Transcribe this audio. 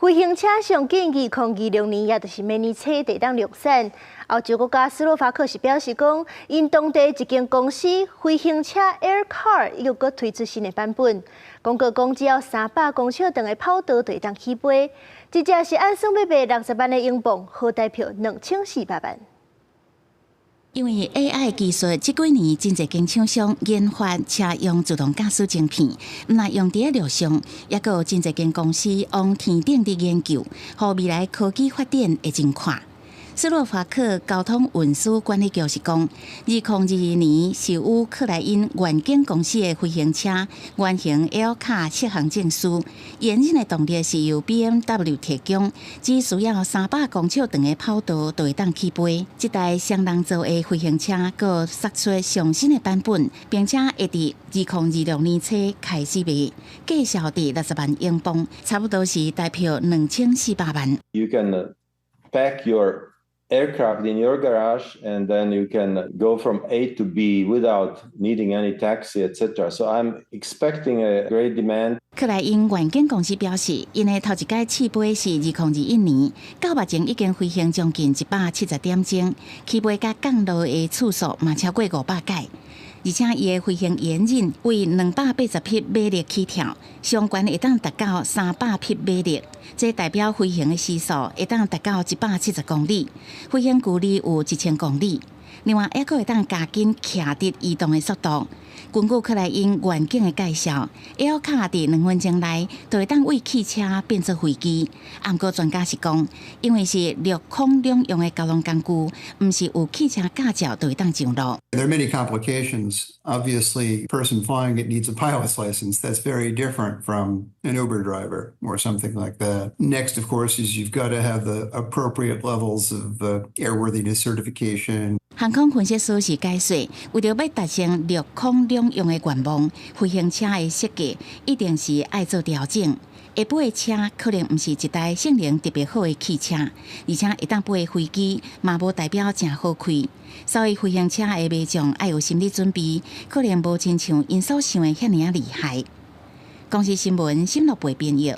飞行车上建2026年，也就是明年初地当量产。欧洲国家斯洛伐克是表示讲，因当地一间公司飞行车 Aircar 又搁推出新的版本，广告讲只要300公尺长的跑道就会当起飞，一只是按算要卖60万的英镑，好代票2400万。 因为 AI 技术这几年真侪间厂商研发车用自动驾驶晶片，唔但用伫路上，也有真侪间公司往天顶伫研究，互未来科技发展会真快。斯洛伐克交通运输管理局是讲，2022年是乌克兰因远景公司的飞行车原型 L 卡适航证书，延伸的动力是由 BMW 提供，只需要300公尺长的跑道就会当起飞。这台双人座的飞行车佫杀出上新的版本，并且会伫2026年初开始卖，价销伫60万英镑，差不多是代票2400万。You can pack your aircraft in your garage, and then you can go from A to B without needing any taxi, etc. So I'm expecting a great demand. 克莱因远景公司表示，因的头一届起飞是2021年，到目前已经飞行将近170点钟，起飞甲降落的次数嘛超过500届。 而且伊的飞行延任为280匹马力起跳，上悬会当达到300匹马力，这代表飞行的时速会当达到170公里，飞行距离有1000公里。另外，还佫会当加紧徛伫移动的速度。根据克莱因远景的介绍 ，L 卡伫2分钟内就会当为汽车变做飞机。不过专家是讲，因为是陆空两用的交通工具，唔是有汽车驾照就会当上路。 There are many complications. Obviously, a person flying it needs a pilot's license. That's very different from an Uber driver or something like that. Next, of course, is you've got to have the appropriate levels of airworthiness certification. 航空分析师是解说，为了要达成陆空两用的愿望，飞行车的设计一定是爱做调整。下尾的车可能唔是一台性能特别好的汽车，而且会当飞的飞机嘛无代表真好开。所以飞行车的卖将爱有心理准备，可能无亲像因所想的遐尔厉害。公司新闻新乐培编译。